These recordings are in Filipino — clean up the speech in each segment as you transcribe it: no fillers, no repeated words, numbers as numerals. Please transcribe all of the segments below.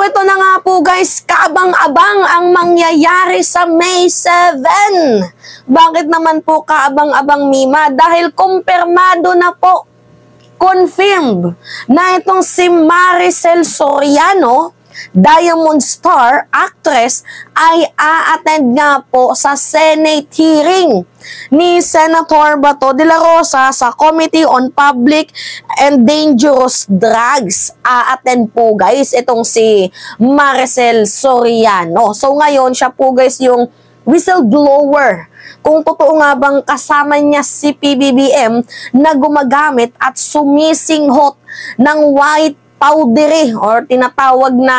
ito na nga po guys, kaabang-abang ang mangyayari sa May 7. Bakit naman po kaabang-abang, Mima? Dahil kumpirmado na po, confirmed na itong si Maricel Soriano, Diamond Star actress, ay a-attend nga po sa Senate hearing ni Senator Bato de la Rosa sa Committee on Public and Dangerous Drugs. A-attend po guys itong si Maricel Soriano. So ngayon siya po guys yung whistleblower. Kung totoo nga bang kasama niya si PBBM na gumagamit at sumisinghot ng white powdery or tinatawag na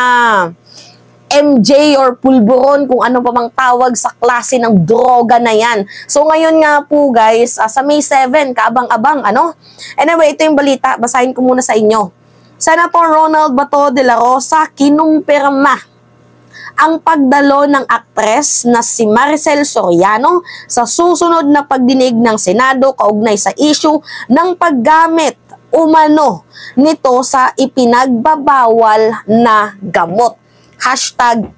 MJ or pulburon, kung ano pa bang tawag sa klase ng droga na yan. So ngayon nga po guys, sa May 7, kaabang-abang, ano? Anyway, ito yung balita, basahin ko muna sa inyo. Senator Ronald Bato de la Rosa kinumpirma ang pagdalo ng aktres na si Maricel Soriano sa susunod na pagdinig ng Senado kaugnay sa issue ng paggamit umano nito sa ipinagbabawal na gamot.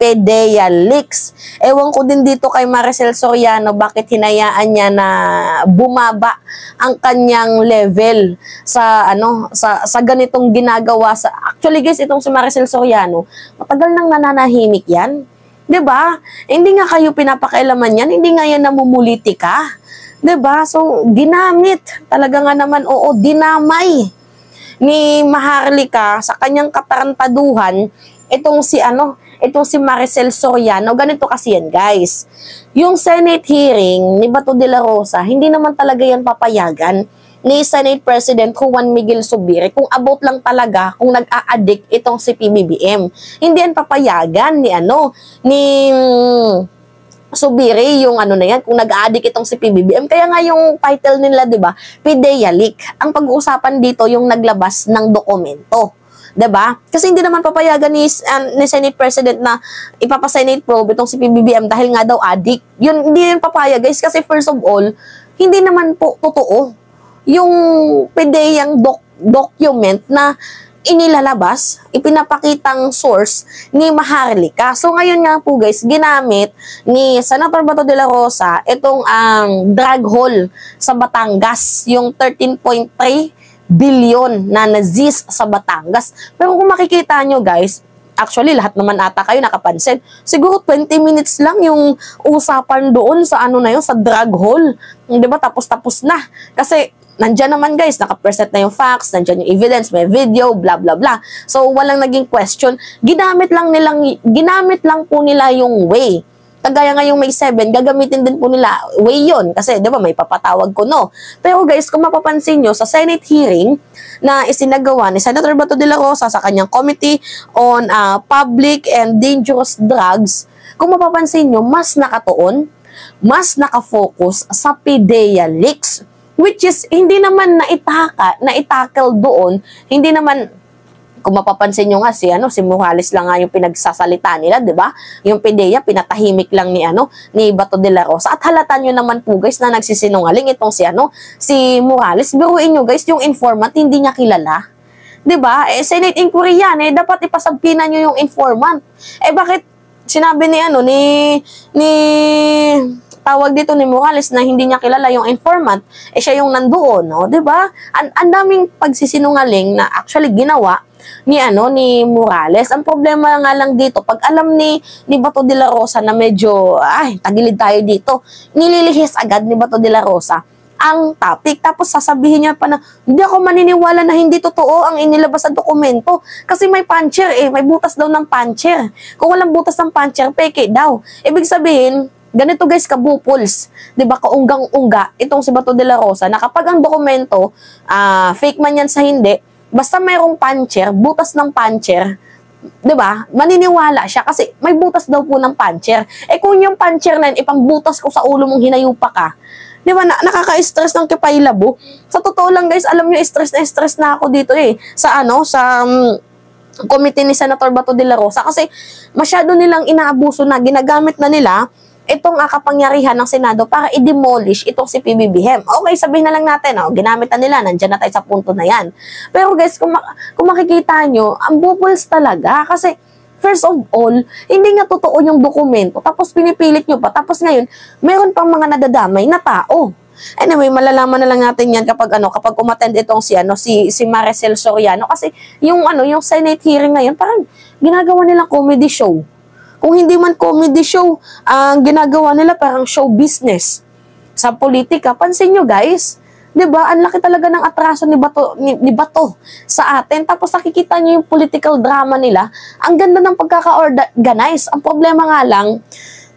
#PedeaLeaks. Ewan ko din dito kay Maricel Soriano bakit hinayaan niya na bumaba ang kanyang level sa sa ganitong ginagawa sa actually guys, itong si Maricel Soriano, matagal nang nananahimik yan. 'Di ba? Hindi nga kayo pinapakailaman yan, hindi nga yan namumulitika. 'Di ba? So ginamit talaga nga naman, oo, dinamay ni Maharlika sa kanyang katarantaduhan itong si Maricel Soriano. Ganito kasi yan guys, yung Senate hearing ni Bato de la Rosa, hindi naman talaga yan papayagan ni Senate President Juan Miguel Zubiri kung about lang talaga kung nag-a-addict itong si PBBM. Hindi yan papayagan ni Zubiri yung na yan, kung nag-a-addict itong si PBBM. Kaya nga yung title nila, di ba, PedeaLeaks. Ang pag-uusapan dito yung naglabas ng dokumento. 'Di ba? Kasi hindi naman papayagan ni Senate President na ipapa-Senate probe itong si PBBM dahil nga daw addict. Yun, hindi yun papayag guys, kasi first of all, hindi naman po totoo yung pedeyang document na inilalabas, ipinapakitang source ni Maharlika. So ngayon nga po guys, ginamit ni Senator Bato de la Rosa itong drug haul sa Batangas, yung 13.3 billion na nazis sa Batangas. Pero kung makikita nyo guys, actually lahat naman ata kayo nakapansin, siguro 20 minutes lang yung usapan doon sa na yun, sa drug haul. Diba? Tapos na. Kasi nandyan naman guys, nakapresent na yung facts, nandyan yung evidence, may video, blah blah blah. So walang naging question. Ginamit lang po nila yung way. Kagaya ngayong May 7, gagamitin din po nila way yun. Kasi, di ba, may papatawag ko, no? Pero guys, kung mapapansin nyo, sa Senate hearing na isinagawa ni Senator Bato de la Rosa sa kanyang Committee on Public and Dangerous Drugs, kung mapapansin nyo, mas nakatuon, mas nakafocus sa PedeaLeaks, which is, hindi naman na-tackle doon, hindi naman. Kung mapapansin nyo nga si Morales lang nga yung pinagsasalita nila, 'di ba? Yung Pedea pinatahimik lang ni Bato de la Rosa. At halata nyo naman po guys na nagsisinungaling itong si Morales. Biruin nyo guys, yung informant hindi niya kilala. 'Di ba? Senate inquiry yan, dapat ipasabkina nyo yung informant. Bakit sinabi ni tawag dito ni Morales na hindi niya kilala yung informant, siya yung nandoon, no? 'Di ba? Ang daming pagsisinungaling na actually ginawa ni Morales. Ang problema nga lang dito, pag alam ni Bato de la Rosa na medyo tagilid tayo dito, nililihis agad ni Bato de la Rosa ang topic. Tapos sasabihin niya pa na hindi ako maniniwala na hindi totoo ang inilabas sa dokumento kasi may puncher may butas daw ng puncher. Kung walang butas ng puncher, peke daw. Ibig sabihin, ganito guys, kabupuls, 'di ba, kaunggang-ungga itong si Bato de la Rosa na kapag ang dokumento fake man yan sa hindi, basta mayroong puncher, butas ng puncher, 'di ba? Maniniwala siya kasi may butas daw po ng puncher. Kung yung puncher na yun, ipangbutas ko sa ulo mong hinayupa ka, 'di ba? Nakaka-stress ng kipailabo. Sa totoo lang guys, alam niyo, stress na ako dito sa committee ni Senator Bato de la Rosa kasi masyado nilang inaabuso na, ginagamit na nila itong kapangyarihan ng Senado para i-demolish itong si PBBM. Okay, sabihin na lang natin, ginamit na nila, nandyan na tayo sa punto na yan. Pero guys, kung makikita nyo, ang bubuls talaga kasi First of all, hindi nga totoo yung dokumento, tapos pinipilit nyo pa, tapos ngayon, meron pang mga nadadamay na tao. Anyway, malalaman na lang natin yan kapag kapag umattend itong si Maricel Soriano, kasi yung Senate hearing ngayon, parang ginagawa nilang comedy show. Kung hindi man comedy show, ang ginagawa nila parang show business sa politika. Pansin nyo guys, 'di ba? Ang laki talaga ng atraso ni Bato sa atin. Tapos nakikita niyo yung political drama nila. Ang ganda ng pagkaka-organize. Ang problema nga lang,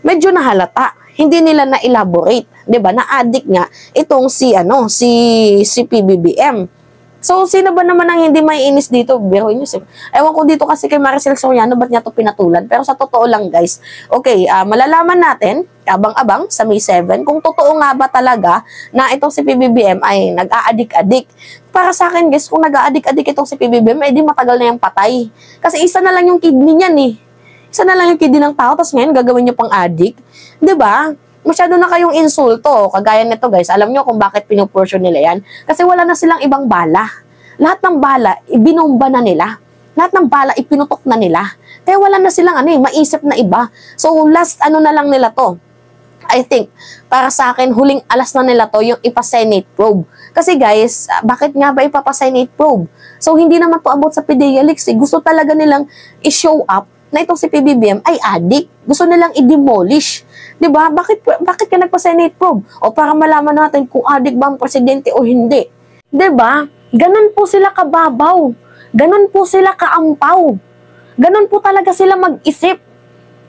medyo nahalata. Hindi nila na-elaborate, 'di ba? Na-addict nga itong si PBBM. So, sino ba naman ang hindi maiinis dito? Biruin nyo. Ewan ko dito kasi kay Maricel Soriano, ba't niya ito pinatulan? Pero sa totoo lang, guys, okay, malalaman natin, abang-abang, sa May 7, kung totoo nga ba talaga na itong si PBBM ay nag-aadik-adik. Para sa akin, guys, kung nag-aadik-adik itong si PBBM, di matagal na yung patay. Kasi isa na lang yung kidney niyan, eh. Isa na lang yung kidney ng tao, tapos ngayon gagawin niyo pang addict. Diba? Masyado na kayong insulto. Kagaya nito guys, alam nyo kung bakit pinupursyon nila yan? Kasi wala na silang ibang bala. Lahat ng bala, ibinomba na nila. Lahat ng bala, ipinutok na nila. Kaya wala na silang maisip na iba. So last na lang nila to. I think, para sa akin, huling alas na nila to yung ipa-Senate probe. Kasi guys, bakit nga ba ipapa-Senate probe? So hindi naman to about sa PDEA leaks. Gusto talaga nilang i-show up na itong si PBBM ay addict. Gusto nilang i-demolish. Diba? Bakit ka nagpa-Senate probe? O para malaman natin kung addict ba ang presidente o hindi. Diba? Ganun po sila kababaw. Ganun po sila kaampaw. Ganun po talaga sila mag-isip.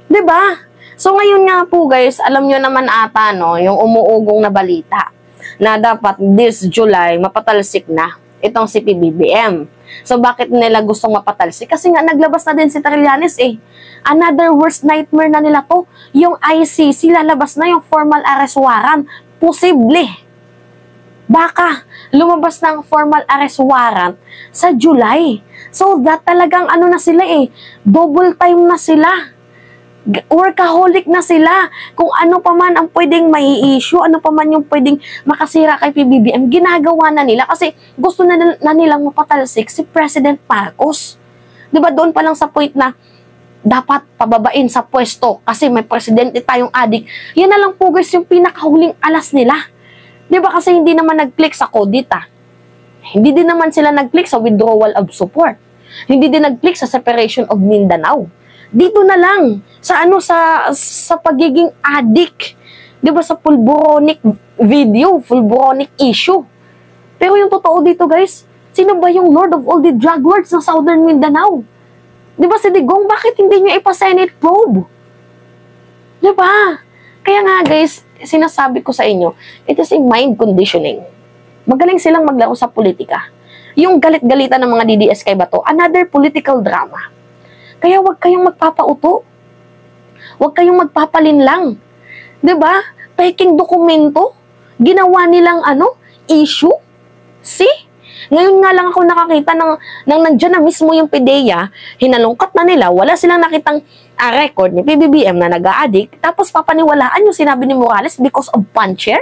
Diba? So ngayon nga po guys, alam nyo naman ata yung umuugong na balita na dapat this July mapatalsik na itong si PBBM. So bakit nila gustong mapatalsik? Kasi nga naglabas na din si Trillanes eh. Another worst nightmare na nila to. Yung ICC, lalabas na yung formal arrest warrant. Posible. Baka lumabas ng formal arrest warrant sa July. So that talagang na sila eh. Double time na sila. Workaholic na sila. Kung ano pa man ang pwedeng mai-issue, ano pa man yung pwedeng makasira kay PBBM, ginagawa na nila kasi gusto na nilang mapatalsik si President Marcos. Diba doon pa lang sa point na dapat pababain sa pwesto kasi may presidente tayong adik. Yan na lang po guys yung pinakahuling alas nila. Diba kasi hindi naman nag-click sa Codita. Hindi din naman sila nag-click sa withdrawal of support. Hindi din nag-click sa separation of Mindanao. Dito na lang sa pagiging addict. 'Di ba sa pulboronic video, pulboronic issue. Pero yung totoo dito guys, sino ba yung Lord of all the drug lords ng Southern Mindanao? 'Di ba si Digong, bakit hindi niyo ipa-Senate probe? 'Di ba? Kaya nga guys, sinasabi ko sa inyo, it is a mind conditioning. Magaling silang maglaro sa politika. Yung galit-galitan ng mga DDS kay Bato, another political drama. Kaya wag kayong magpapauto. Wag kayong magpapalinlang. 'Di ba? Peking dokumento, ginawa nilang issue. See? Ngayon nga lang ako nakakita nang nandiyan na mismo yung PDEA, hinalungkat na nila, wala silang nakitang record ni PBBM na nag-a-addict, tapos papaniwalaan yung sinabi ni Morales because of puncher.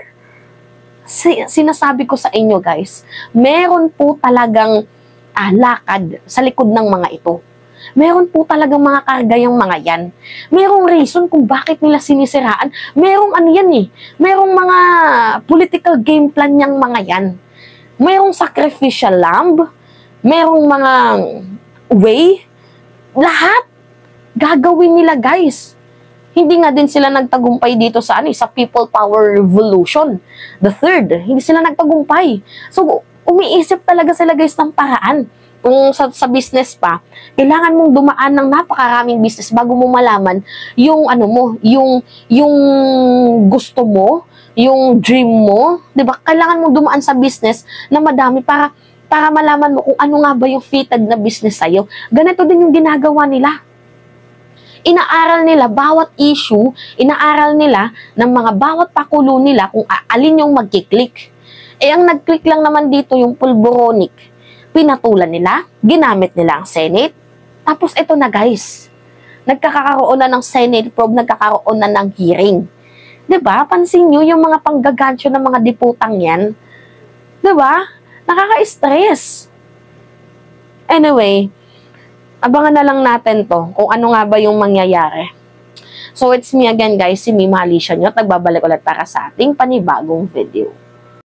Sinasabi ko sa inyo guys, meron po talagang lakad sa likod ng mga ito. Meron po talagang mga karga yung mga yan. Merong reason kung bakit nila sinisiraan. Merong merong mga political game plan niyang mga yan. Merong sacrificial lamb, merong mga way, lahat gagawin nila guys. Hindi nga din sila nagtagumpay dito sa sa People Power Revolution. The third, hindi sila nagtagumpay. So umiisip talaga sila guys ng paraan. Kung sa business pa, kailangan mong dumaan ng napakaraming business bago mo malaman yung yung gusto mo, yung dream mo, 'di ba? Kailangan mong dumaan sa business na madami para malaman mo kung ano nga ba yung fitted na business sa'yo. Ganito din yung ginagawa nila. Inaaral nila bawat issue, inaaral nila ng mga bawat pakulo nila kung alin yung magkiklik. Ang nag-click lang naman dito yung pulboronic. Pinatulan nila, ginamit nila ang Senate. Tapos ito na guys, nagkakaroon na ng Senate probe, nagkakaroon na ng hearing. 'Di ba? Pansin niyo yung mga panggagansyo ng mga diputang 'yan. 'Di ba? Nakaka-stress. Anyway, Abangan na lang natin to, kung ano nga ba yung mangyayari. So, it's me again guys, si Mima Alicia nyo, at nagbabalik ulit para sa ating panibagong video.